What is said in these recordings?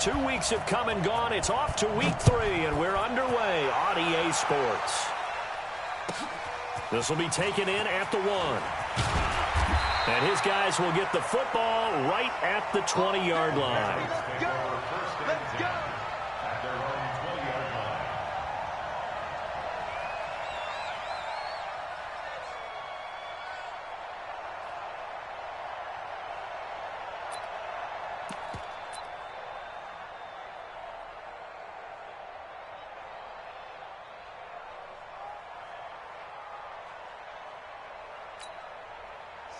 2 weeks have come and gone. It's off to week 3, and we're underway on EA Sports. This will be taken in at the 1. And his guys will get the football right at the 20-yard line. Let's go! Let's go!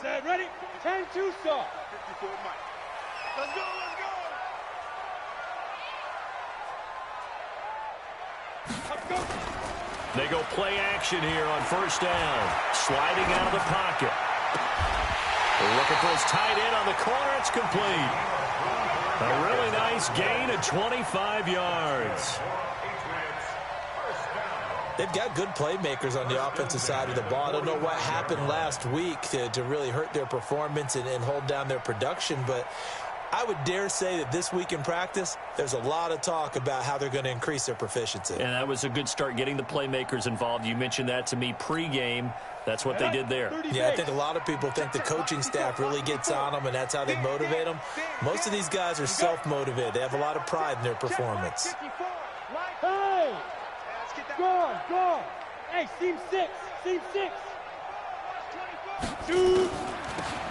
Set, ready? 10-2 start. 54 Mike. Let's go, let's go! Let's go. They go play action here on first down. Sliding out of the pocket. They're looking for his tight end on the corner. It's complete. A really nice gain of 25 yards. They've got good playmakers on the offensive side of the ball. I don't know what happened last week to really hurt their performance and hold down their production, but I would dare say that this week in practice, there's a lot of talk about how they're going to increase their proficiency. And that was a good start, getting the playmakers involved. You mentioned that to me pregame. That's what they did there. Yeah, I think a lot of people think the coaching staff really gets on them, and that's how they motivate them. Most of these guys are self-motivated. They have a lot of pride in their performance. Hey! Go on. Hey, seam 6. Seam 6. 2.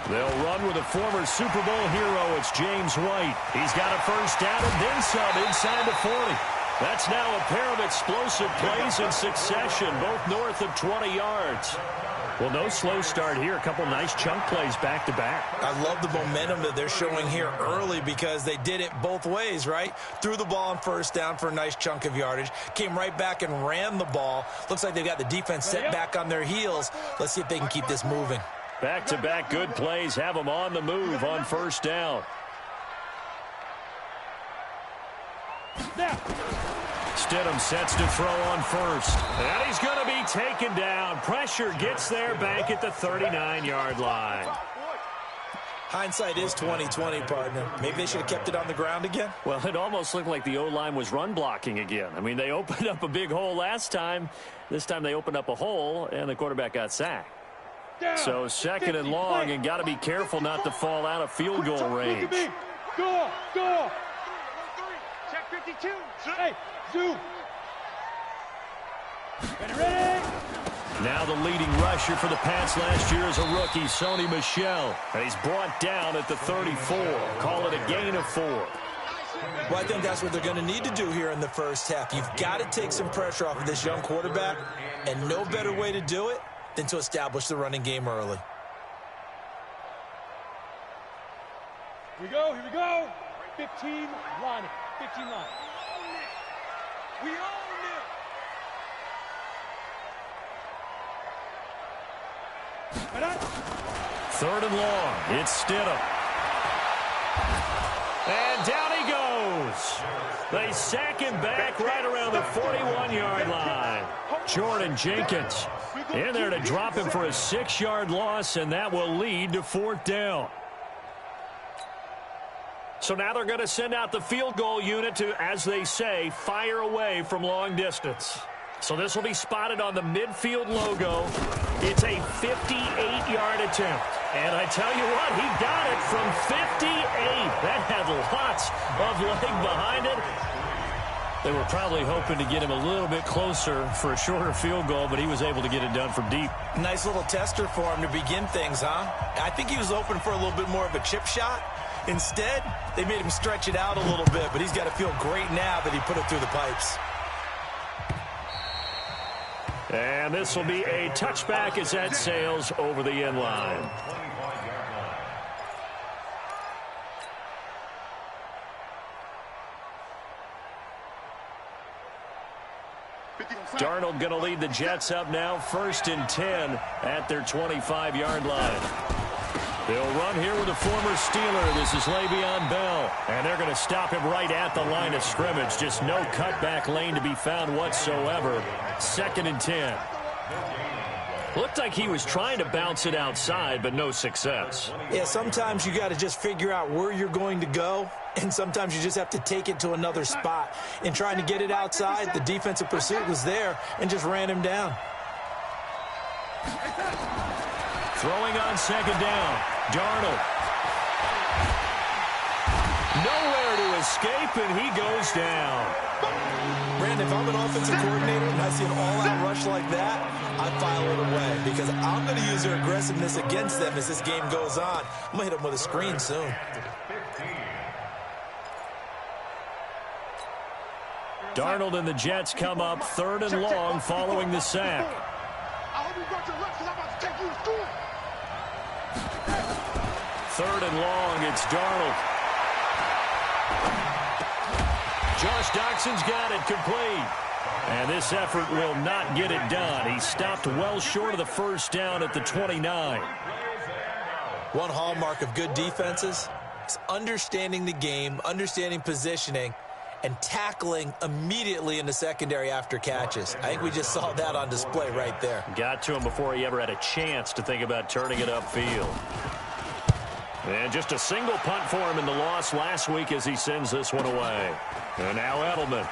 They'll run with a former Super Bowl hero. It's James White. He's got a first down and then some inside the 40. That's now a pair of explosive plays in succession, both north of 20 yards. Well, no slow start here. A couple nice chunk plays back-to-back. I love the momentum that they're showing here early because they did it both ways, right? Threw the ball on first down for a nice chunk of yardage. Came right back and ran the ball. Looks like they've got the defense set back on their heels. Let's see if they can keep this moving. Back-to-back good plays have them on the move on first down. Stidham sets to throw on first. And he's going to be taken down. Pressure gets there back at the 39-yard line. Hindsight is 20/20, partner. Maybe they should have kept it on the ground again. Well, it almost looked like the O-line was run blocking again. I mean, they opened up a big hole last time. This time they opened up a hole, and the quarterback got sacked. So second and long, and got to be careful not to fall out of field goal range. Go. Check 52. Hey, zoom. Ready. Now the leading rusher for the Pats last year is a rookie, Sony Michel. And he's brought down at the 34. Call it a gain of 4. Well, I think that's what they're going to need to do here in the first half. You've got to take some pressure off of this young quarterback, and no better way to do it than to establish the running game early. Here we go. 15 line. 15 line. We own it! Third and long. It's Stidham. And down he goes. They sack him back right around the 41-yard line. Jordan Jenkins in there to drop him for a 6-yard loss, and that will lead to fourth down. So now they're going to send out the field goal unit to, as they say, fire away from long distance. So this will be spotted on the midfield logo. It's a 58-yard attempt. And I tell you what, he got it from 58. That had lots of leg behind it. They were probably hoping to get him a little bit closer for a shorter field goal, but he was able to get it done from deep. Nice little tester for him to begin things, huh? I think he was open for a little bit more of a chip shot. Instead, they made him stretch it out a little bit, but he's got to feel great now that he put it through the pipes. And this will be a touchback as that sails over the end line. Darnold going to lead the Jets up now, 1st and 10 at their 25-yard line. They'll run here with a former Steeler. This is Le'Veon Bell. And they're going to stop him right at the line of scrimmage. Just no cutback lane to be found whatsoever. 2nd and 10. Looked like he was trying to bounce it outside, but no success. Yeah, sometimes you got to just figure out where you're going to go, and sometimes you just have to take it to another spot. In trying to get it outside, the defensive pursuit was there and just ran him down. Throwing on second down. Darnold. Nowhere to escape, and he goes down. Brandon, if I'm an offensive coordinator and I see an all-out rush like that, I file it away because I'm going to use their aggressiveness against them as this game goes on. I'm going to hit them with a screen soon. Darnold and the Jets come up 3rd and long following the sack. I hope you brought your lunch because I'm about to take you to school. 3rd and long, it's Darnold. Josh Doxson's got it complete. And this effort will not get it done. He stopped well short of the first down at the 29. One hallmark of good defenses is understanding the game, understanding positioning, and tackling immediately in the secondary after catches. I think we just saw that on display right there. Got to him before he ever had a chance to think about turning it upfield. And just a single punt for him in the loss last week as he sends this one away. And now Edelman.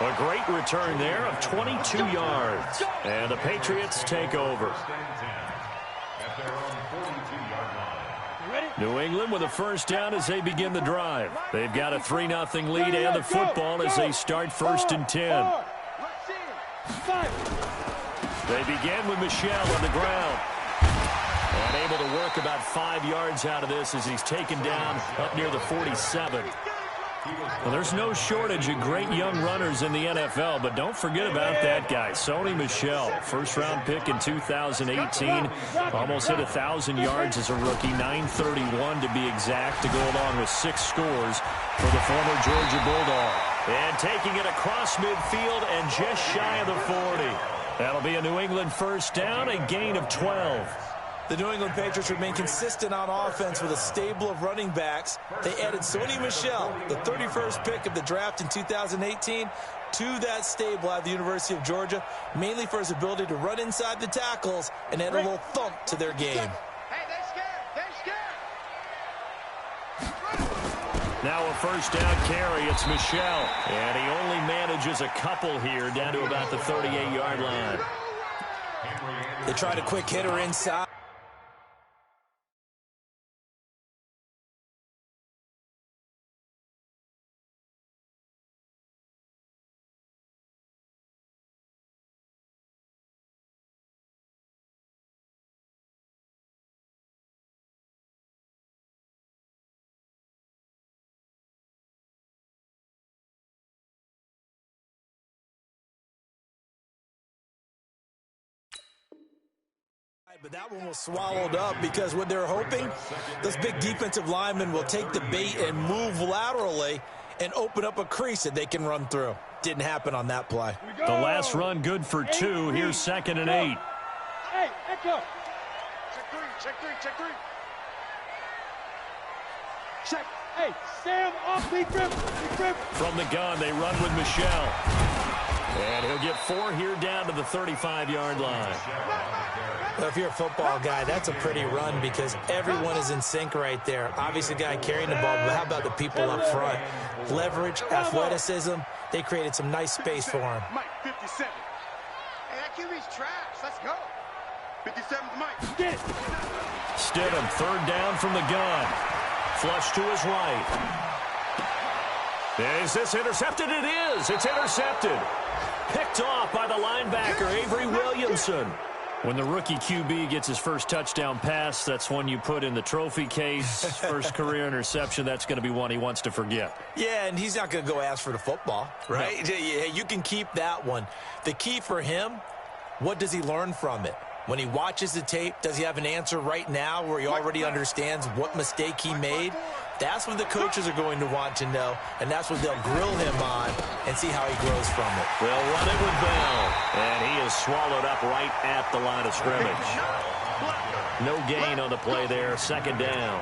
A great return there of 22 yards. And the Patriots take over. New England with a first down as they begin the drive. They've got a 3-0 lead and the football as they start 1st and 10. They begin with Michel on the ground. And able to work about 5 yards out of this as he's taken down up near the 47. Well, there's no shortage of great young runners in the NFL, but don't forget about that guy, Sony Michel. First-round pick in 2018. Almost hit 1,000 yards as a rookie, 931 to be exact, to go along with 6 scores for the former Georgia Bulldog. And taking it across midfield and just shy of the 40. That'll be a New England first down, a gain of 12. The New England Patriots remain consistent on offense with a stable of running backs. They added Sony Michel, the 31st pick of the draft in 2018, to that stable out of the University of Georgia, mainly for his ability to run inside the tackles and add a little thump to their game. Hey, they scared. Now a first down carry, it's Michel. And he only manages a couple here down to about the 38-yard line. They tried a quick hitter inside. But that one was swallowed up because what they're hoping, those big defensive linemen will take the bait and move laterally and open up a crease that they can run through. Didn't happen on that play. The last run good for 2. Here's 2nd and 8. Hey, Echo. Check three. Check. Hey, Sam, off, big grip. From the gun, they run with Michel. And he'll get 4 here down to the 35-yard line. Well, if you're a football guy, that's a pretty run because everyone is in sync right there. Obviously, the guy carrying the ball, but how about the people up front? Leverage, athleticism, they created some nice space for him. Mike, 57. Hey, that QB's trash. Let's go. 57's Mike. Get it. Stidham, 3rd down from the gun. Flush to his right. Is this intercepted? It is. It's intercepted. Picked off by the linebacker, Avery Williamson. When the rookie QB gets his first touchdown pass, that's one you put in the trophy case. First career interception, that's going to be one he wants to forget. Yeah, and he's not going to go ask for the football, right? No. You can keep that one. The key for him, what does he learn from it? When he watches the tape, does he have an answer right now where he already understands what mistake he made? That's what the coaches are going to want to know, and that's what they'll grill him on and see how he grows from it. They'll run it with Bell, and he is swallowed up right at the line of scrimmage. No gain on the play there, 2nd down.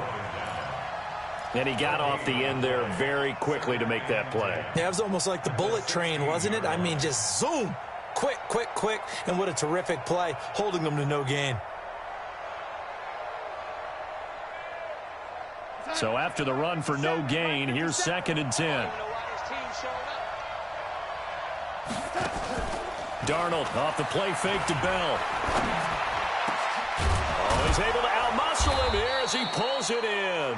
And he got off the end there very quickly to make that play. Yeah, it was almost like the bullet train, wasn't it? I mean, just zoom. Quick, quick, quick. And what a terrific play, holding them to no gain. So after the run for no gain, here's 2nd and 10. Darnold off the play fake to Bell. Oh, he's able to outmuscle him here as he pulls it in.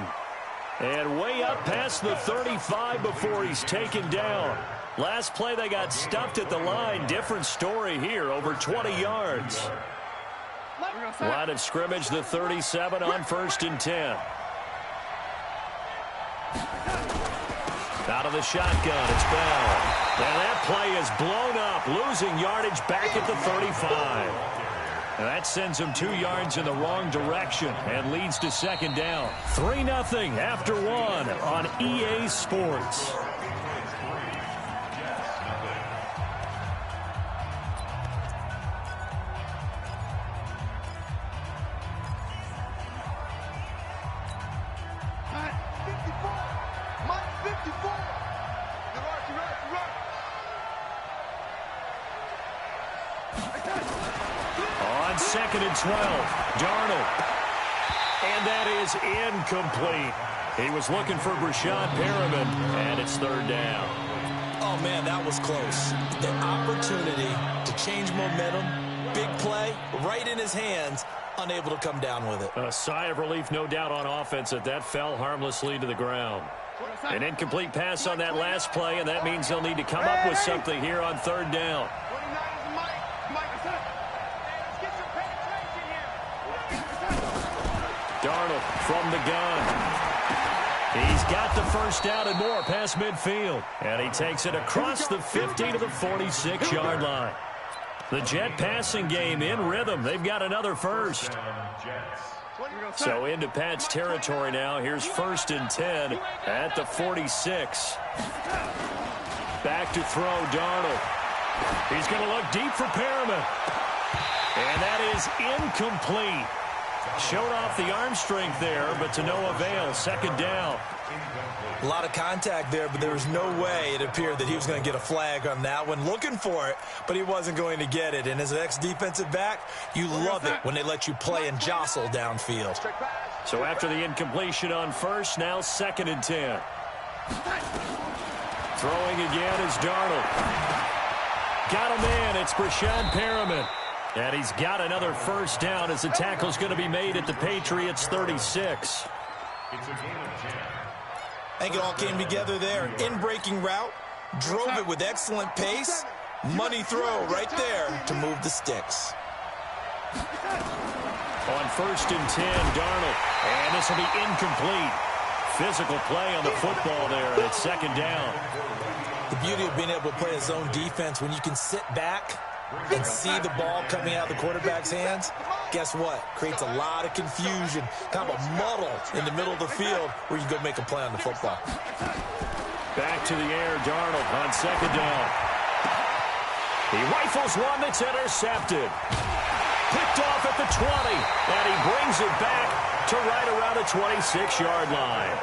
And way up past the 35 before he's taken down. Last play they got stuffed at the line. Different story here, over 20 yards. Line of scrimmage, the 37 on 1st and 10. Out of the shotgun, it's Bell. And that play is blown up, losing yardage back at the 35. And that sends him 2 yards in the wrong direction and leads to 2nd down. 3-0 after 1 on EA Sports. On 2nd and 12, Darnold. And that is incomplete. He was looking for Brashad Perriman, and it's 3rd down. Oh, man, that was close. The opportunity to change momentum, big play, right in his hands, unable to come down with it. A sigh of relief, no doubt, on offense that fell harmlessly to the ground. An incomplete pass on that last play, and that means they'll need to come up with something here on 3rd down. Darnold from the gun. He's got the 1st down and more past midfield. And he takes it across the 50 to the 46-yard line. The Jet passing game in rhythm. They've got another 1st. So into Pat's territory now. Here's 1st and 10 at the 46. Back to throw, Darnold. He's going to look deep for Perriman. And that is incomplete. Showed off the arm strength there, but to no avail. 2nd down. A lot of contact there, but there was no way it appeared that he was going to get a flag on that one. Looking for it, but he wasn't going to get it. And as an ex-defensive back, you love it when they let you play and jostle downfield. So after the incompletion on 1st, now 2nd and 10. Throwing again is Darnold. Got a man. It's Brashad Perriman. And he's got another 1st down as the tackle's going to be made at the Patriots' 36. I think it all came together there. In-breaking route, drove it with excellent pace. Money throw right there to move the sticks. On 1st and 10, Darnold. And this will be incomplete. Physical play on the football there, and it's 2nd down. The beauty of being able to play a zone defense when you can sit back and see the ball coming out of the quarterback's hands, guess what? Creates a lot of confusion, kind of a muddle in the middle of the field where you go make a play on the football. Back to the air, Darnold on 2nd down. He rifles one that's intercepted. Picked off at the 20, and he brings it back to right around the 26-yard line.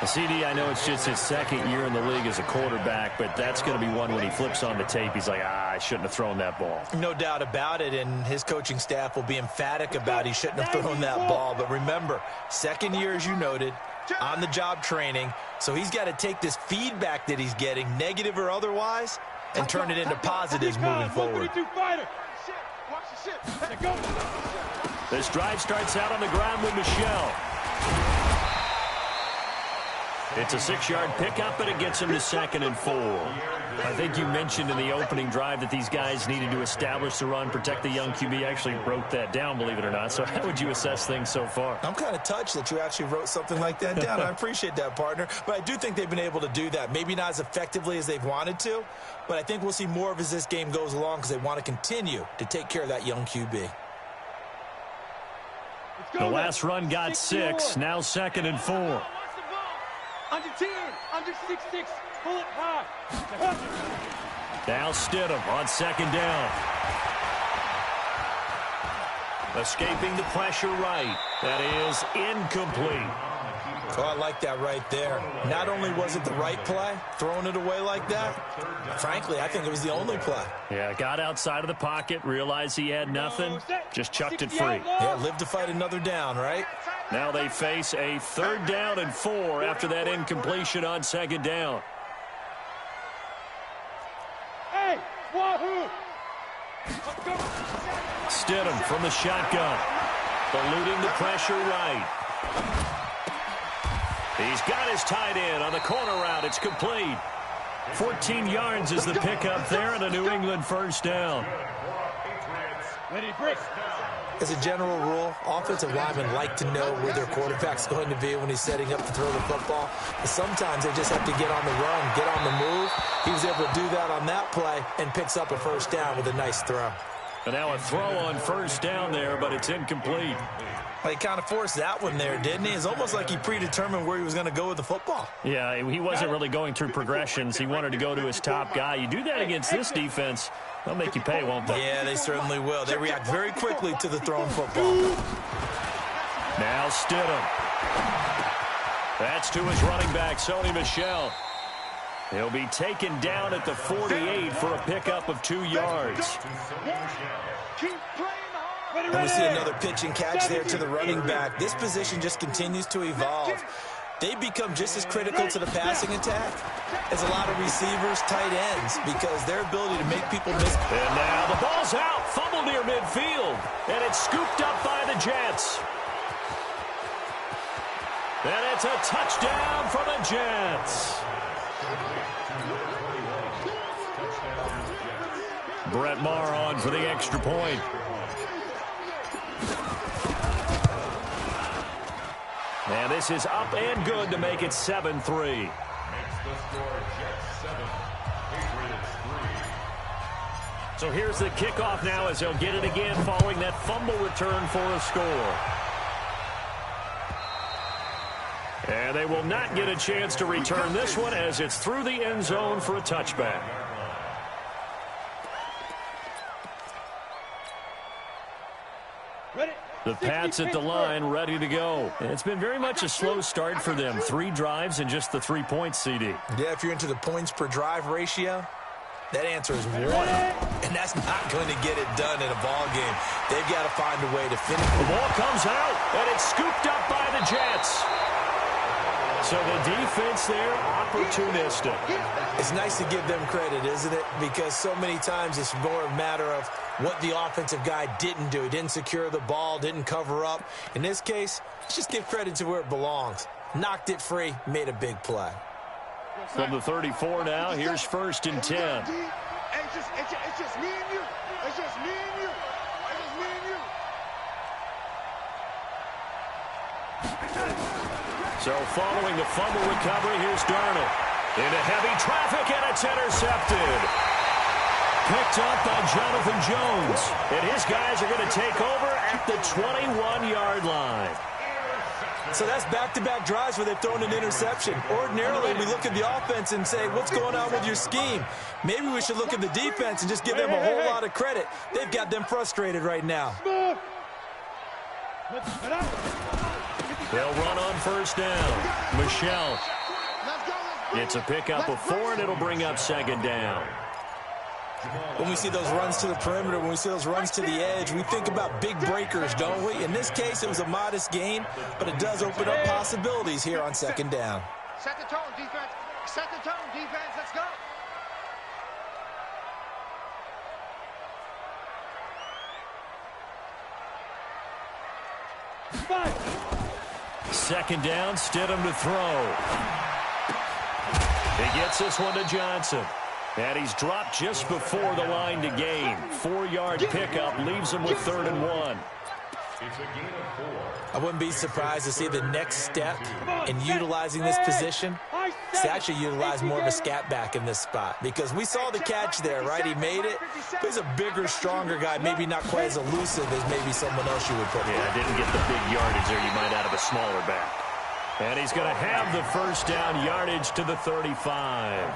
CD, I know it's just his 2nd year in the league as a quarterback, but that's going to be one when he flips on the tape. He's like, I shouldn't have thrown that ball. No doubt about it, and his coaching staff will be emphatic about he shouldn't have thrown that ball. But remember, 2nd year, as you noted, on-the-job training, so he's got to take this feedback that he's getting, negative or otherwise, and turn it into positives moving forward. This drive starts out on the ground with Michelle. It's a 6-yard pickup, but it gets him to 2nd and 4. I think you mentioned in the opening drive that these guys needed to establish the run, protect the young QB. I actually wrote that down, believe it or not. So how would you assess things so far? I'm kind of touched that you actually wrote something like that down. I appreciate that, partner. But I do think they've been able to do that. Maybe not as effectively as they've wanted to, but I think we'll see more of as this game goes along because they want to continue to take care of that young QB. The last run got 6, now 2nd and 4. Under 10, under 6'6", pull it high. Now Stidham on 2nd down. Escaping the pressure right. That is incomplete. Oh, I like that right there. Not only was it the right play, throwing it away like that, frankly, I think it was the only play. Yeah, got outside of the pocket, realized he had nothing, just chucked it free. Yeah, live to fight another down, right? Now they face a 3rd down and 4 after that incompletion on 2nd down. Hey, wahoo! Stidham from the shotgun. Eluding the pressure right. He's got his tight end on the corner route. It's complete. 14 yards is the pickup there and a New England 1st down. Ready, break. As a general rule, offensive linemen like to know where their quarterback's going to be when he's setting up to throw the football. But sometimes they just have to get on the run, get on the move. He was able to do that on that play and picks up a 1st down with a nice throw. And now a throw on 1st down there, but it's incomplete. Well, he kind of forced that one there, didn't he? It's almost like he predetermined where he was going to go with the football. Yeah, he wasn't really going through progressions. He wanted to go to his top guy. You do that against this defense, they'll make you pay, won't they? Yeah, they certainly will. They react very quickly to the thrown football. Now Stidham. That's to his running back, Sony Michel. He'll be taken down at the 48 for a pickup of 2 yards. And we see another pitch and catch there to the running back. This position just continues to evolve. They become just as critical to the passing attack as a lot of receivers, tight ends, because their ability to make people miss. And now the ball's out, fumbled near midfield, and it's scooped up by the Jets. And it's a touchdown for the Jets. Brett Maher on for the extra point. And this is up and good to make it 7-3. So here's the kickoff now as they'll get it again following that fumble return for a score. And they will not get a chance to return this one as it's through the end zone for a touchback. The Pats at the line, ready to go. And it's been very much a slow start for them. 3 drives and just the 3 points, CD. Yeah, if you're into the points per drive ratio, that answer is 1. And that's not going to get it done in a ball game. They've got to find a way to finish. The ball comes out, and it's scooped up by the Jets. So the defense there, opportunistic. It's nice to give them credit, isn't it? Because so many times it's more a matter of what the offensive guy didn't do. He didn't secure the ball, didn't cover up. In this case, let's just give credit to where it belongs. Knocked it free, made a big play. From the 34 now, here's 1st and 10. It's just me and you. It's just me and you. It's just me and you. So following the fumble recovery, here's Darnold. Into heavy traffic, and it's intercepted. Picked up by Jonathan Jones. And his guys are going to take over at the 21-yard line. So that's back-to-back drives where they've thrown an interception. Ordinarily, we look at the offense and say, what's going on with your scheme? Maybe we should look at the defense and just give them a whole lot of credit. They've got them frustrated right now. They'll run on 1st down. Michel gets a pickup of 4, and it'll bring up 2nd down. When we see those runs to the perimeter, when we see those runs to the edge, we think about big breakers, don't we? In this case, it was a modest gain, but it does open up possibilities here on 2nd down. Set the tone, defense. Set the tone, defense. Let's go. Second down, Stidham to throw. He gets this one to Johnson. And he's dropped just before the line to gain. 4-yard pickup leaves him with 3rd and 1. I wouldn't be surprised to see the next step in utilizing this position to actually utilize more of a scat back in this spot. Because we saw the catch there, right? He made it. But he's a bigger, stronger guy, maybe not quite as elusive as maybe someone else you would put there. Yeah, didn't get the big yardage there you might out of a smaller back. And he's going to have the 1st down yardage to the 35.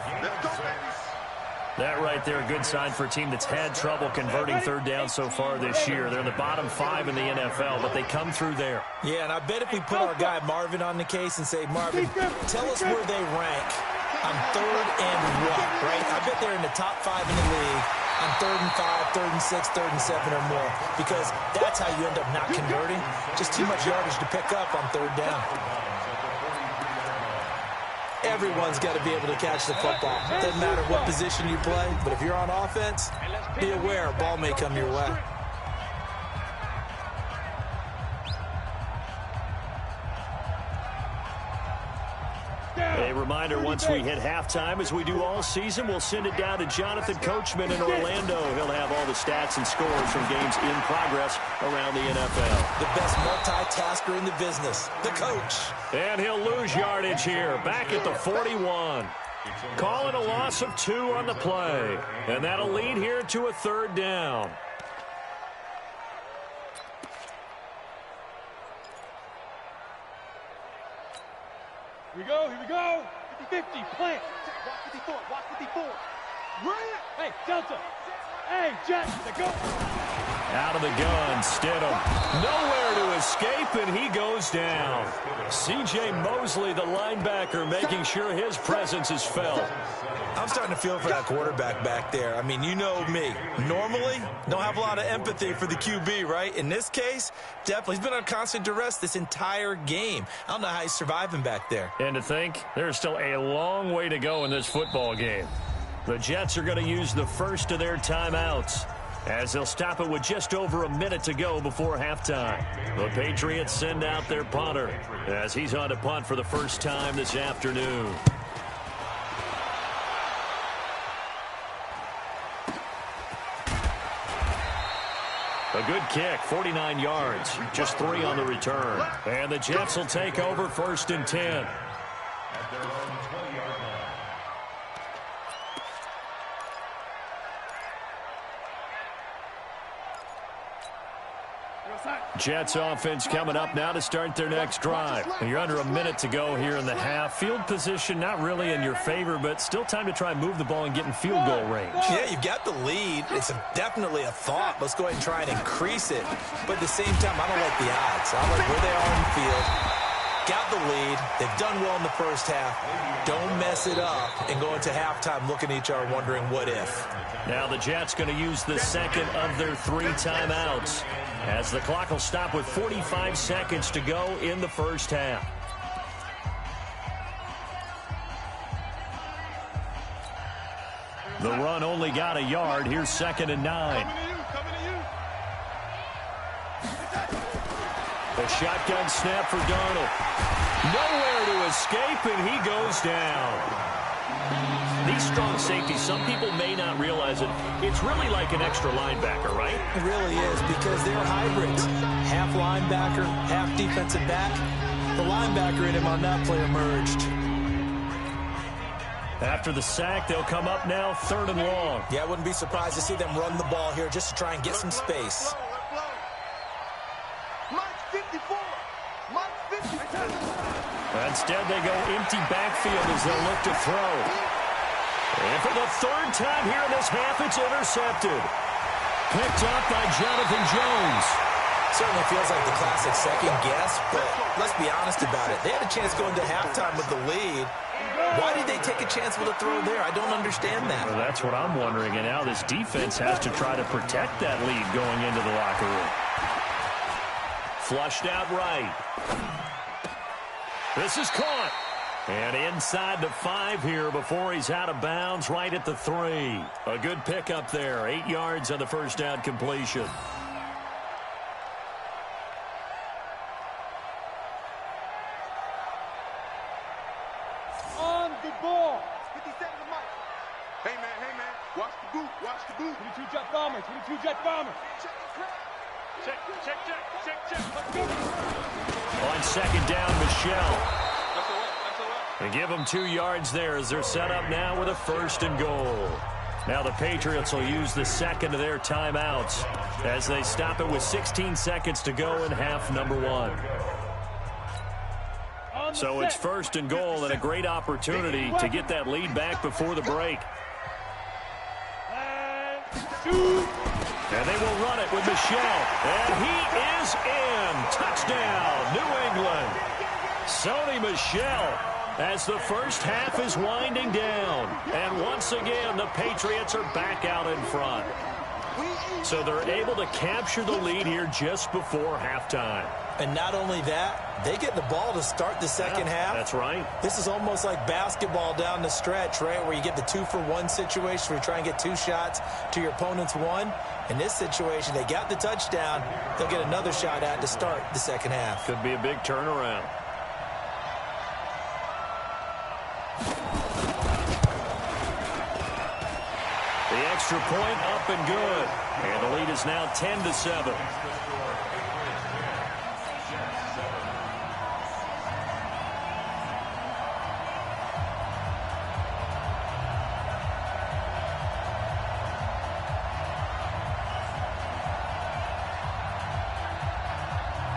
That right there, a good sign for a team that's had trouble converting third down so far this year. They're in the bottom 5 in the NFL, but they come through there. Yeah, and I bet if we put our guy Marvin on the case and say, Marvin, tell us where they rank on third and what, right? I bet they're in the top 5 in the league on 3rd and 5, 3rd and 6, 3rd and 7 or more, because that's how you end up not converting. Just too much yardage to pick up on third down. Everyone's got to be able to catch the football. Doesn't matter what position you play, but if you're on offense, be aware a ball may come your way. A reminder, once we hit halftime, as we do all season, we'll send it down to Jonathan Coachman in Orlando. He'll have all the stats and scores from games in progress around the NFL. The best multitasker in the business, the coach. And he'll lose yardage here, back at the 41. Call it a loss of 2 on the play. And that'll lead here to a 3rd down. Here we go, here we go. 50-50, plant. Watch 54. Run it. Hey, Delta. Hey, Jets, they go. Out of the gun, Stidham. Nowhere to escape, and he goes down. C.J. Mosley, the linebacker, making sure his presence is felt. I'm starting to feel for that quarterback back there. I mean, you know me. Normally, don't have a lot of empathy for the QB, right? In this case, definitely. He's been under constant duress this entire game. I don't know how he's surviving back there. And to think, there's still a long way to go in this football game. The Jets are going to use the first of their timeouts, as they'll stop it with just over a minute to go before halftime. The Patriots send out their punter as he's on to punt for the first time this afternoon. A good kick, 49 yards, just 3 on the return. And the Jets will take over 1st and 10. Jets offense coming up now to start their next drive. You're under a minute to go here in the half. Field position not really in your favor, but still time to try and move the ball and get in field goal range. Yeah, you've got the lead. It's definitely a thought. Let's go ahead and try and increase it. But at the same time, I don't like the odds. I like where they are in the field. Got the lead. They've done well in the first half. Don't mess it up and go into halftime looking at each other wondering what if. Now the Jets going to use the second of their 3 timeouts, as the clock will stop with 45 seconds to go in the first half. The run only got a yard. Here's 2nd and 9. A shotgun snap for Darnold. Nowhere to escape, and he goes down. These strong safeties, some people may not realize it. It's really like an extra linebacker, right? It really is, because they're hybrids. Half linebacker, half defensive back. The linebacker in him on that play emerged. After the sack, they'll come up now 3rd and long. Yeah, I wouldn't be surprised to see them run the ball here just to try and get some space. Instead, they go empty backfield as they'll look to throw. And for the 3rd time here in this half, it's intercepted. Picked up by Jonathan Jones. Certainly feels like the classic second guess, but let's be honest about it. They had a chance going to halftime with the lead. Why did they take a chance with a throw there? I don't understand that. Well, that's what I'm wondering. And now this defense has to try to protect that lead going into the locker room. Flushed out right. This is caught. And inside the 5 here before he's out of bounds, right at the 3. A good pickup there. 8 yards on the first down completion. On the ball. 57 to Mike. Hey, man. Watch the boot. 22 Jet Bomber. 22 Jet Bomber. Check. Let's go. On 2nd down, Michelle. And give them 2 yards there as they're set up now with a 1st and goal. Now the Patriots will use the second of their timeouts as they stop it with 16 seconds to go in half number 1. So it's 1st and goal and a great opportunity to get that lead back before the break. And they will run it with Michel. And he is in. Touchdown, New England. Sony Michel, as the first half is winding down. And once again, the Patriots are back out in front. So they're able to capture the lead here just before halftime. And not only that, they get the ball to start the second half. That's right. This is almost like basketball down the stretch, right, where you get the 2-for-1 situation where you try and get 2 shots to your opponent's 1. In this situation, they got the touchdown. They'll get another shot at to start the second half. Could be a big turnaround. The extra point up and good. And the lead is now 10-7.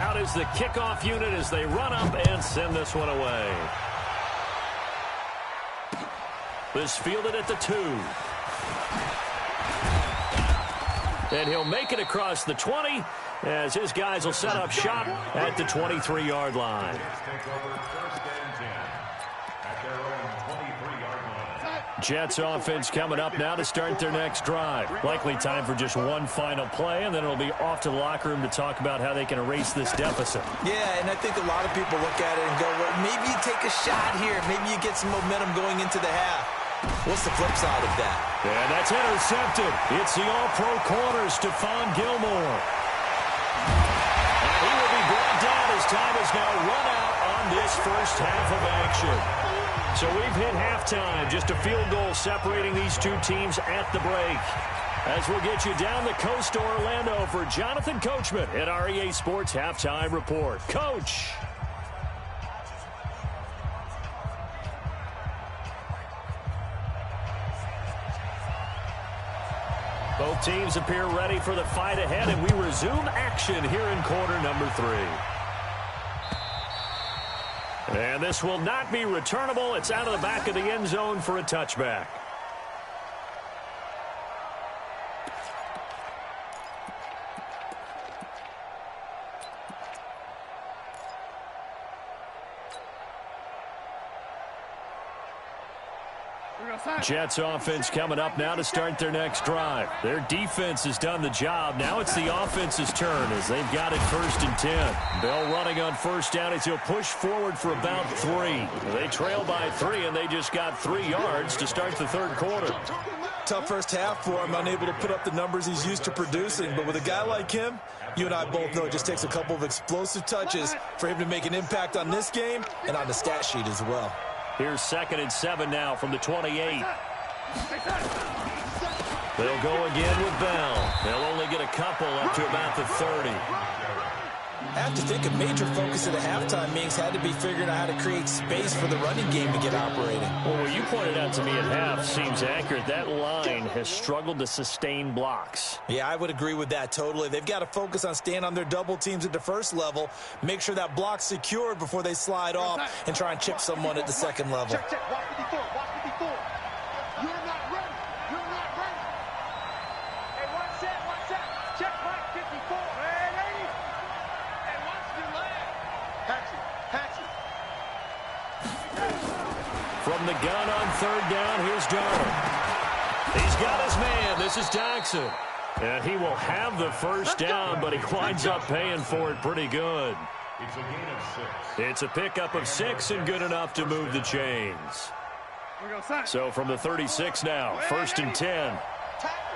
Out is the kickoff unit as they run up and send this one away. This fielded at the 2. And he'll make it across the 20 as his guys will set up shop at the 23-yard line. Jets offense coming up now to start their next drive. Likely time for just one final play, and then it'll be off to the locker room to talk about how they can erase this deficit. Yeah, and I think a lot of people look at it and go, well, maybe you take a shot here. Maybe you get some momentum going into the half. What's the flip side of that? And that's intercepted. It's the all-pro corner, Stephon Gilmore. And he will be brought down as time is now run out on this first half of action. So we've hit halftime. Just a field goal separating these two teams at the break. As we'll get you down the coast to Orlando for Jonathan Coachman at our EA Sports Halftime Report. Coach. Both teams appear ready for the fight ahead, and we resume action here in quarter number 3. And this will not be returnable. It's out of the back of the end zone for a touchback. Jets offense coming up now to start their next drive. Their defense has done the job. Now it's the offense's turn as they've got it 1st and 10. Bell running on first down as he'll push forward for about 3. They trail by 3, and they just got 3 yards to start the third quarter. Tough first half for him, unable to put up the numbers he's used to producing. But with a guy like him, you and I both know it just takes a couple of explosive touches for him to make an impact on this game and on the stat sheet as well. Here's 2nd and 7 now from the 28. They'll go again with Bell. They'll only get a couple up to about the 30. I have to think a major focus of the halftime meetings had to be figuring out how to create space for the running game to get operating. Well, what you pointed out to me at half seems accurate. That line has struggled to sustain blocks. Yeah, I would agree with that totally. They've got to focus on staying on their double teams at the first level, make sure that block's secured before they slide off and try and chip someone at the second level. Check, check. Watch 54. Watch 54. You're not ready. You're not ready. Hey, watch that. Watch that. Check Mike 54. Ready? Hey, watch your leg. Patch it. Patch it. From the gun on 3rd down, here's Darnold. He's got his man. This is Jackson. And he will have the first down, but he winds up paying for it pretty good. It's a gain of 6. It's a pickup of 6 and good enough to move the chains. So from the 36 now, 1st and 10. Tackles.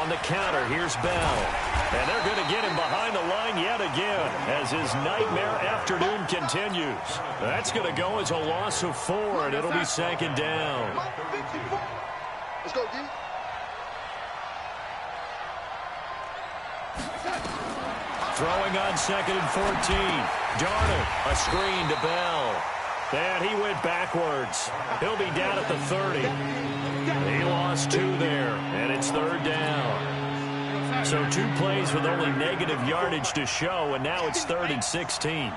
On the counter, here's Bell. And they're going to get him behind the line yet again as his nightmare afternoon continues. That's going to go as a loss of 4, and it'll be 2nd down. Let's go, D. Throwing on 2nd and 14. Darnold, a screen to Bell. And he went backwards. He'll be down at the 30. He lost 2 there, and it's 3rd down. So 2 plays with only negative yardage to show, and now it's 3rd and 16.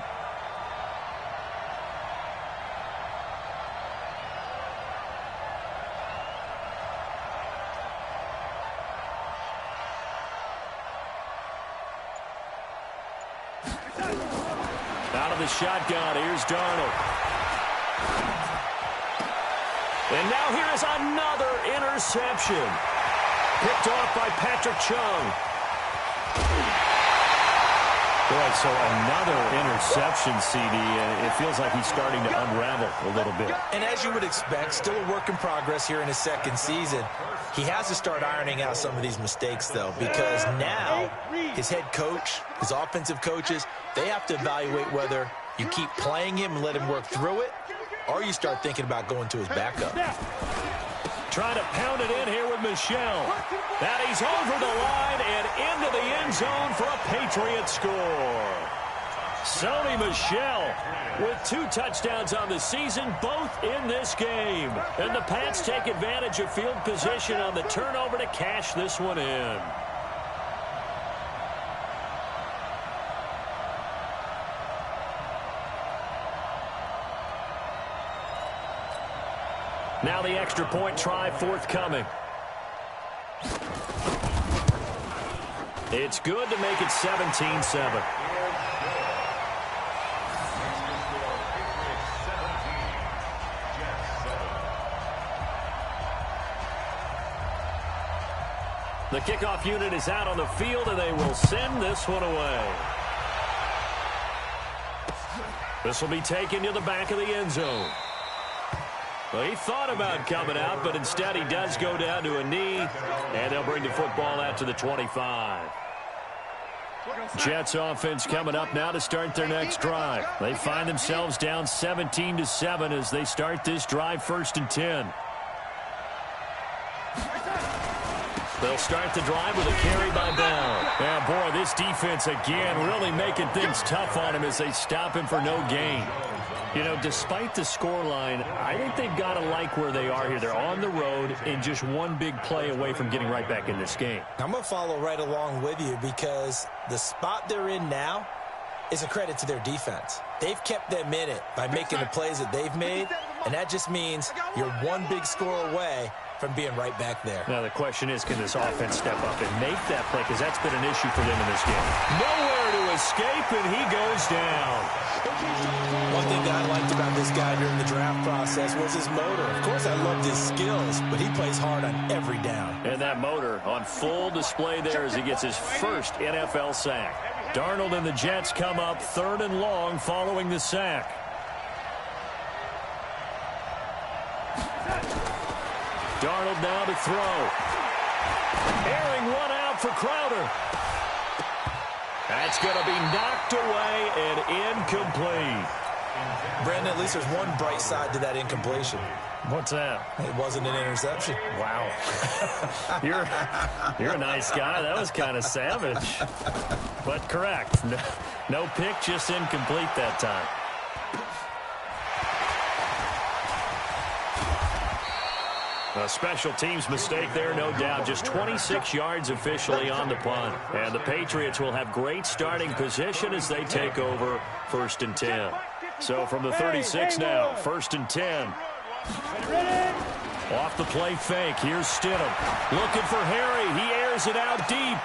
Out of the shotgun, here's Darnold. And now here is another interception. Picked off by Patrick Chung. Boy, so another interception, CD, and it feels like he's starting to unravel a little bit. And as you would expect, still a work in progress here in his second season. He has to start ironing out some of these mistakes, though, because now his head coach, his offensive coaches, they have to evaluate whether you keep playing him and let him work through it, or you start thinking about going to his backup. Trying to pound it in here with Michel. That he's over the line and into the end zone for a Patriot score. Sony Michel with 2 touchdowns on the season, both in this game. And the Pats take advantage of field position on the turnover to cash this one in. Now the extra point try forthcoming. It's good to make it 17-7. The kickoff unit is out on the field, and they will send this one away. This will be taken to the back of the end zone. Well, he thought about coming out, but instead he does go down to a knee, and they'll bring the football out to the 25. Jets offense coming up now to start their next drive. They find themselves down 17-7 as they start this drive 1st and 10. They'll start the drive with a carry by Bell. Yeah, boy, this defense again really making things tough on him as they stop him for no gain. You know, despite the scoreline, I think they've got to like where they are here. They're on the road and just one big play away from getting right back in this game. I'm going to follow right along with you because the spot they're in now is a credit to their defense. They've kept them in it by making the plays that they've made, and that just means you're one big score away from being right back there. Now the question is, can this offense step up and make that play? Because that's been an issue for them in this game. Nowhere to escape, and he goes down. One thing that I liked about this guy during the draft process was his motor. Of course, I loved his skills, but he plays hard on every down. And that motor on full display there as he gets his first NFL sack. Darnold and the Jets come up 3rd and long following the sack. Darnold now to throw. Airing one out for Crowder. That's going to be knocked away and incomplete. Brandon, at least there's one bright side to that incompletion. What's that? It wasn't an interception. Wow. You're a nice guy. That was kind of savage. But correct. No pick, just incomplete that time. A special teams mistake there, no doubt. Just 26 yards officially on the punt. And the Patriots will have great starting position as they take over 1st and 10. So from the 36 now, 1st and 10. Off the play fake, here's Stidham. Looking for Harry, he airs it out deep.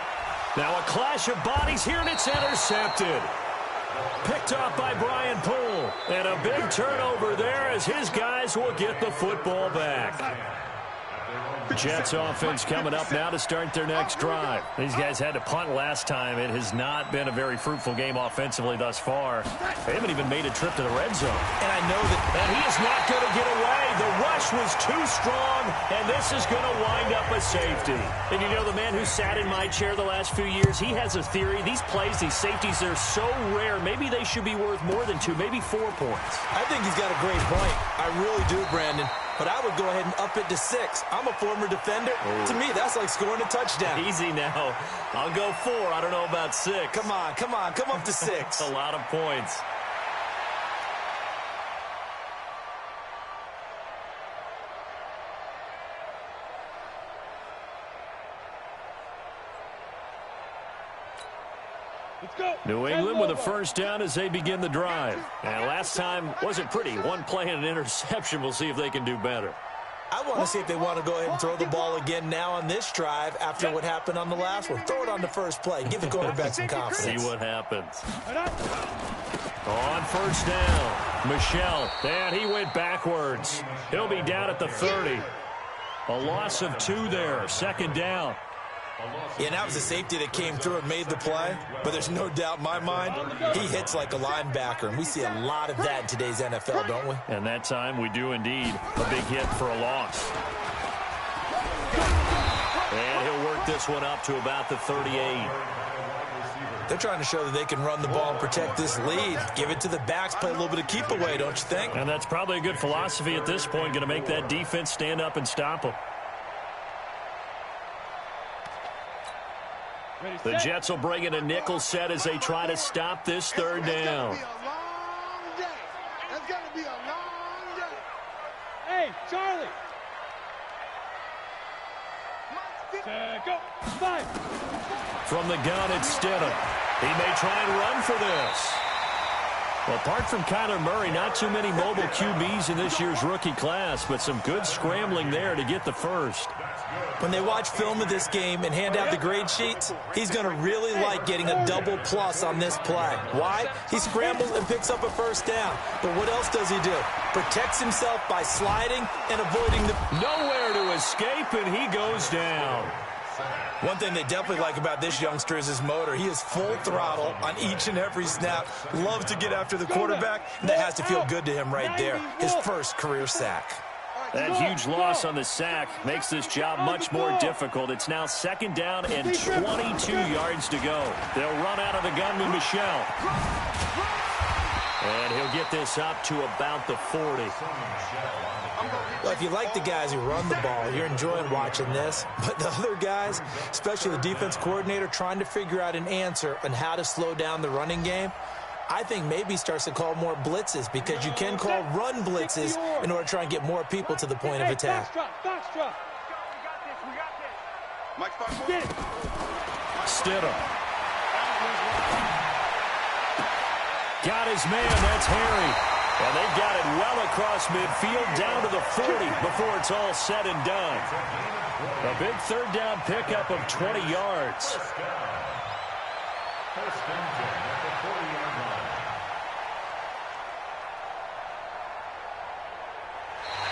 Now a clash of bodies here, and it's intercepted. Picked off by Brian Poole. And a big turnover there as his guys will get the football back. Jets offense coming up now to start their next drive. These guys had to punt last time. It has not been a very fruitful game offensively thus far. They haven't even made a trip to the red zone. And I know that... And he is not going to get away. The rush was too strong, and this is going to wind up a safety. And you know, the man who sat in my chair the last few years, he has a theory. These plays, these safeties, they're so rare. Maybe they should be worth more than 2, maybe 4 points. I think he's got a great point. I really do, Brandon. But I would go ahead and up it to 6. I'm a former defender. Oh. To me, that's like scoring a touchdown. Easy now. I'll go 4. I don't know about 6. Come on. Come up to 6. A lot of points. New England with a first down as they begin the drive. And last time wasn't pretty. One play and an interception. We'll see if they can do better. I want to see if they want to go ahead and throw the ball again now on this drive after what happened on the last one. Throw it on the first play. Give the quarterback some confidence. See what happens. On first down, Michel, and he went backwards. He'll be down at the 30. A loss of 2 there, second down. Yeah, and that was a safety that came through and made the play, but there's no doubt in my mind, he hits like a linebacker, and we see a lot of that in today's NFL, don't we? And that time we do indeed. A big hit for a loss. And he'll work this one up to about the 38. They're trying to show that they can run the ball and protect this lead. Give it to the backs, play a little bit of keep away, don't you think? And that's probably a good philosophy at this point, going to make that defense stand up and stop them. The Jets will bring in a nickel set as they try to stop this third down. It's going to be a long day. Hey, Charlie. Go. 5. From the gun, it's Stidham. He may try and run for this. Well, apart from Kyler Murray, not too many mobile QBs in this year's rookie class, but some good scrambling there to get the first. When they watch film of this game and hand out the grade sheets, he's going to really like getting a double plus on this play. Why? He scrambles and picks up a first down. But what else does he do? Protects himself by sliding and avoiding the... Nowhere to escape, and he goes down. One thing they definitely like about this youngster is his motor. He is full throttle on each and every snap. Loves to get after the quarterback, and that has to feel good to him right there. His first career sack. That huge loss on the sack makes this job much more difficult. It's now second down and 22 yards to go. They'll run out of the gun with Michel. And he'll get this up to about the 40. Well, if you like the guys who run the ball, you're enjoying watching this. But the other guys, especially the defense coordinator, trying to figure out an answer on how to slow down the running game, I think maybe starts to call more blitzes, because you can call run blitzes in order to try and get more people to the point of attack. Foxtrot. Stidham. Got his man, that's Harry. And they've got it well across midfield, down to the 40 before it's all said and done. A big third down pickup of 20 yards.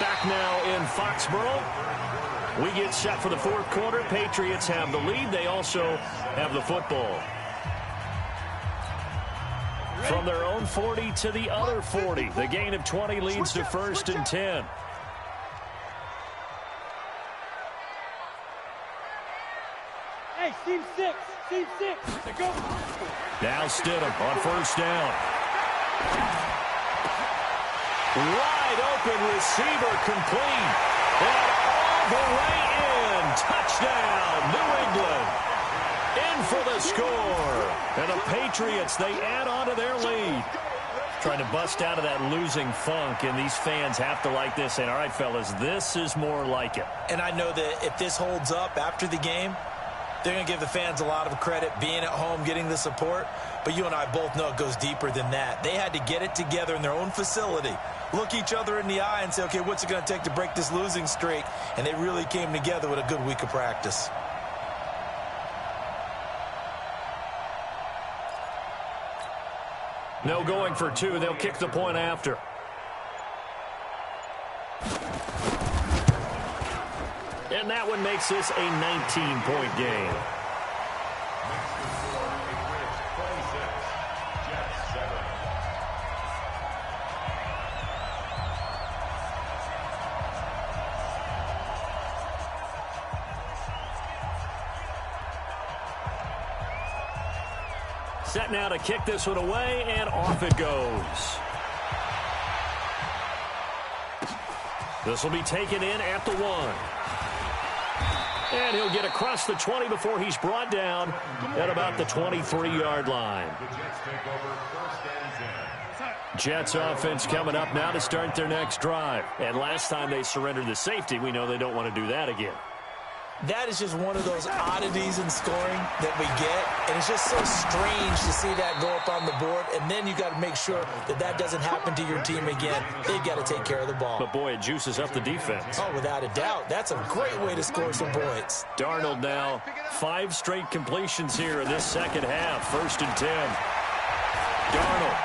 Back now in Foxborough. We get set for the fourth quarter. Patriots have the lead. They also have the football. From their own 40 to the other 40. The gain of 20 leads to first and 10. Hey, team 6. Go. Now Stidham on first down. Wide open receiver complete. And all the way in. Touchdown, New England. In for the score. And the Patriots, they add on to their lead. Trying to bust out of that losing funk, and these fans have to like this, saying, all right, fellas, this is more like it. And I know that if this holds up after the game, they're going to give the fans a lot of credit, being at home, getting the support. But you and I both know it goes deeper than that. They had to get it together in their own facility, look each other in the eye and say, okay, what's it going to take to break this losing streak? And they really came together with a good week of practice. No going for 2. They'll kick the point after. And that one makes this a 19-point game. Set now to kick this one away, and off it goes. This will be taken in at the 1. And he'll get across the 20 before he's brought down at about the 23-yard line. Jets offense coming up now to start their next drive. And last time they surrendered the safety, we know they don't want to do that again. That is just one of those oddities in scoring that we get, and it's just so strange to see that go up on the board, and then you got to make sure that that doesn't happen to your team again. They've got to take care of the ball. But, boy, it juices up the defense. Oh, without a doubt. That's a great way to score some points. Darnold now 5 straight completions here in this second half. First and 10. Darnold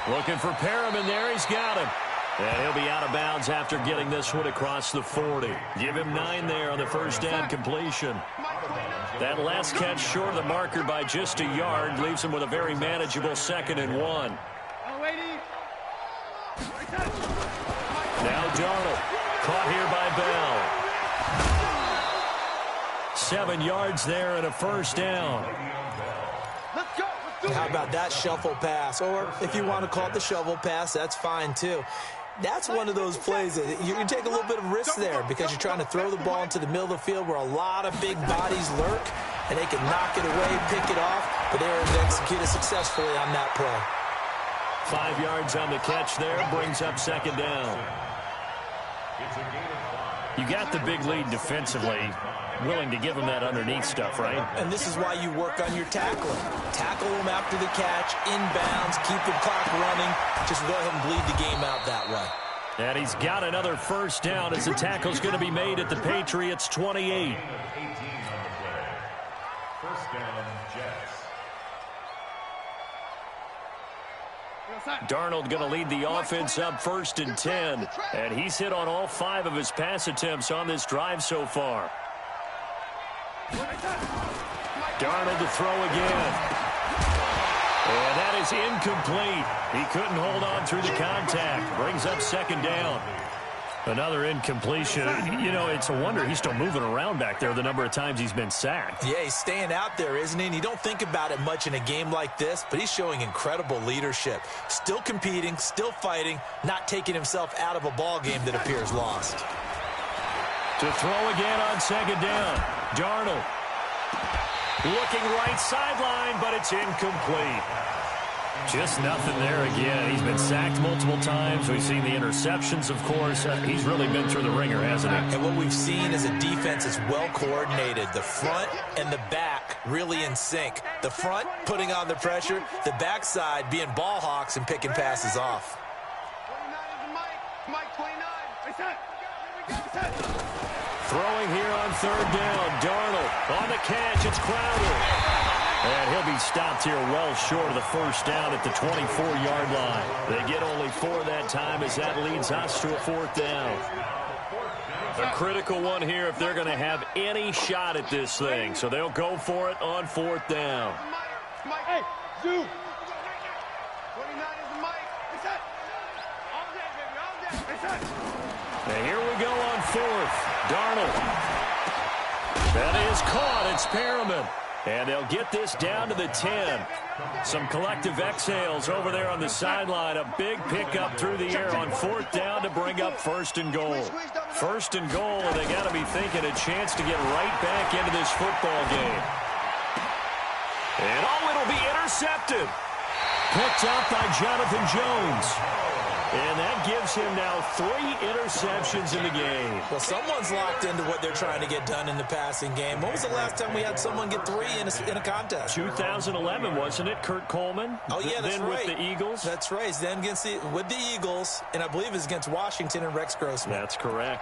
Looking for Perriman there. He's got him. And he'll be out of bounds after getting this one across the 40. Give him 9 there on the first down completion. That last catch short of the marker by just a yard leaves him with a very manageable 2nd and 1. Now Darnold, caught here by Bell. 7 yards there and a first down. How about that shuffle pass? Or if you want to call it the shovel pass, that's fine too. That's one of those plays that you can take a little bit of risk there because you're trying to throw the ball into the middle of the field where a lot of big bodies lurk, and they can knock it away, pick it off, but Aaron executed successfully on that play. 5 yards on the catch there, brings up 2nd down. You got the big lead defensively, willing to give them that underneath stuff, right? And this is why you work on your tackling. Tackle them after the catch, inbounds, keep the clock running. Just go ahead and bleed the game out that way. And he's got another first down as the tackle's going to be made at the Patriots' 28. First down, Jets. Darnold going to lead the offense up 1st and 10. And he's hit on all 5 of his pass attempts on this drive so far. Darnold to throw again. And that is incomplete. He couldn't hold on through the contact. Brings up 2nd down. Another incompletion. You know, it's a wonder he's still moving around back there the number of times he's been sacked. Yeah, he's staying out there, isn't he? And you don't think about it much in a game like this, but he's showing incredible leadership. Still competing, still fighting, not taking himself out of a ball game that appears lost. To throw again on 2nd down. Darnold looking right sideline, but it's incomplete. Just nothing there again. He's been sacked multiple times. We've seen the interceptions, of course. He's really been through the ringer, hasn't he? And what we've seen is a defense that's well coordinated. The front and the back really in sync. The front putting on the pressure, the backside being ball hawks and picking passes off. 29 is Mike. Throwing here on 3rd down. Darnold on the catch. It's Crowder. And he'll be stopped here well short of the first down at the 24-yard line. They get only 4 that time as that leads us to a 4th down. A critical one here if they're going to have any shot at this thing. So they'll go for it on 4th down. Hey, Zoo. 29 is Mike. All day, baby, all day. And here we go on 4th. Darnold. That is caught. It's Perriman. And they'll get this down to the 10. Some collective exhales over there on the sideline. A big pickup through the air on 4th down to bring up 1st and goal. 1st and goal, and they got to be thinking a chance to get right back into this football game. And it'll be intercepted. Picked up by Jonathan Jones. And that gives him now 3 interceptions in the game. Well, someone's locked into what they're trying to get done in the passing game. When was the last time we had someone get 3 in a contest? 2011, wasn't it? Kurt Coleman? Oh, yeah, that's then right. With the Eagles? That's right. Then with the Eagles, and I believe it's against Washington and Rex Grossman. That's correct.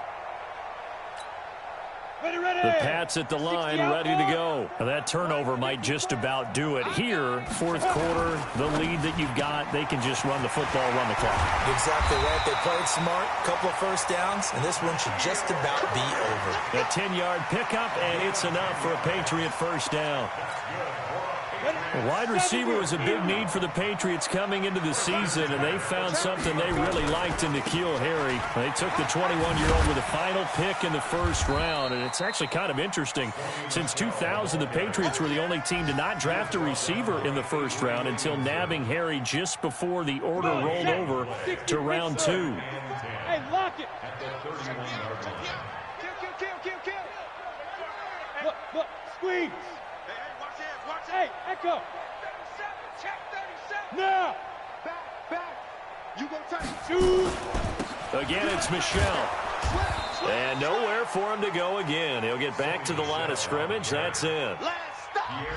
Ready. The Pats at the line, ready to go. Now, that turnover might just about do it. Here, 4th quarter, the lead that you've got, they can just run the football, run the clock. Exactly right. They played smart, couple of first downs, and this one should just about be over. A 10-yard pickup, and it's enough for a Patriot first down. A wide receiver was a big need for the Patriots coming into the season, and they found something they really liked in N'Keal Harry. They took the 21-year-old with a final pick in the first round, and it's actually kind of interesting. Since 2000, the Patriots were the only team to not draft a receiver in the first round until nabbing Harry just before the order rolled over to round 2. Hey, lock it. Kill. Look, squeeze. Hey, Echo. Check 37. Now. Back. You gonna touch it. Shoot. Again, it's Michelle. And nowhere for him to go again. He'll get back to the line of scrimmage. That's it.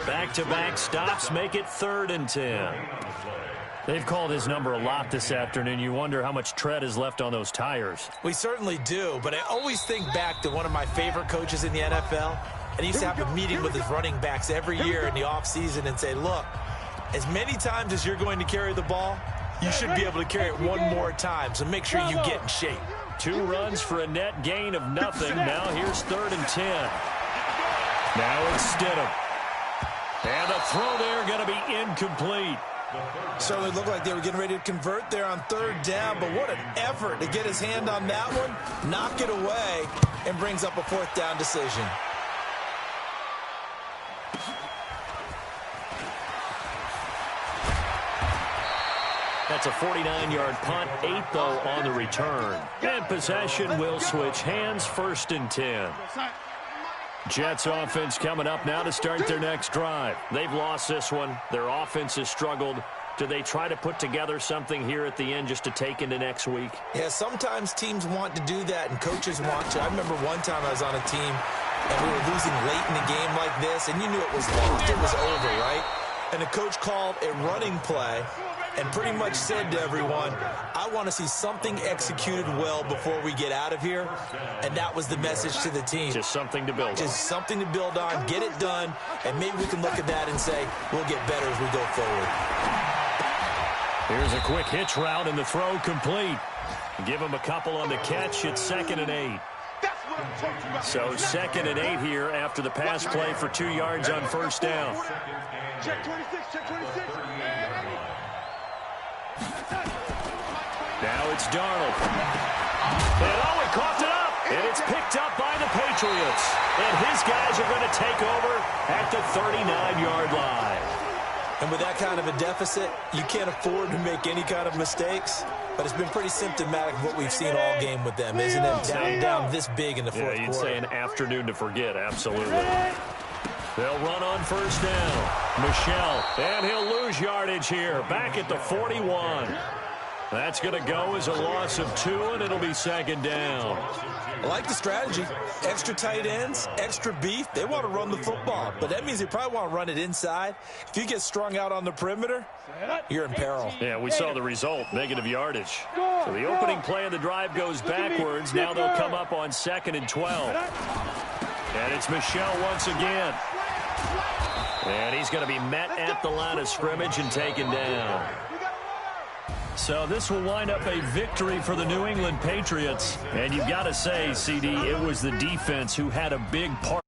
Back-to-back stops make it 3rd and 10. They've called his number a lot this afternoon. You wonder how much tread is left on those tires. We certainly do, but I always think back to one of my favorite coaches in the NFL. And he used to have a meeting with his running backs every year in the offseason and say, look, as many times as you're going to carry the ball, you should be able to carry it one more time, so make sure you get in shape. 2 runs for a net gain of nothing. Now here's 3rd and 10. Now it's Stidham. And the throw there going to be incomplete. So it looked like they were getting ready to convert there on 3rd down, but what an effort to get his hand on that one, knock it away, and brings up a 4th down decision. That's a 49-yard punt, 8 though on the return. And possession will switch hands, 1st and 10. Jets offense coming up now to start their next drive. They've lost this one. Their offense has struggled. Do they try to put together something here at the end just to take into next week? Yeah, sometimes teams want to do that and coaches want to. I remember one time I was on a team and we were losing late in the game like this, and you knew it was lost. It was over, right? And the coach called a running play and pretty much said to everyone, I want to see something executed well before we get out of here. And that was the message to the team. Just something to build on. Just something to build on, get it done, and maybe we can look at that and say, we'll get better as we go forward. Here's a quick hitch route and the throw complete. Give him a couple on the catch. It's 2nd and 8. So 2nd and 8 here after the pass play for 2 yards on 1st down. Check 26, check 26. Now it's Darnold. And he coughed it up. And it's picked up by the Patriots. And his guys are going to take over at the 39-yard line. And with that kind of a deficit, you can't afford to make any kind of mistakes. But it's been pretty symptomatic of what we've seen all game with them, isn't it? Down this big in the fourth quarter. Yeah, you'd say an afternoon to forget, absolutely. They'll run on 1st down. Michel, and he'll lose yardage here. Back at the 41. That's going to go as a loss of 2, and it'll be 2nd down. I like the strategy. Extra tight ends, extra beef. They want to run the football, but that means they probably want to run it inside. If you get strung out on the perimeter, you're in peril. Yeah, we saw the result, negative yardage. So the opening play of the drive goes backwards. Now they'll come up on 2nd and 12. And it's Michel once again. And he's going to be met at the line of scrimmage and taken down. So this will wind up a victory for the New England Patriots. And you've got to say, CD, it was the defense who had a big part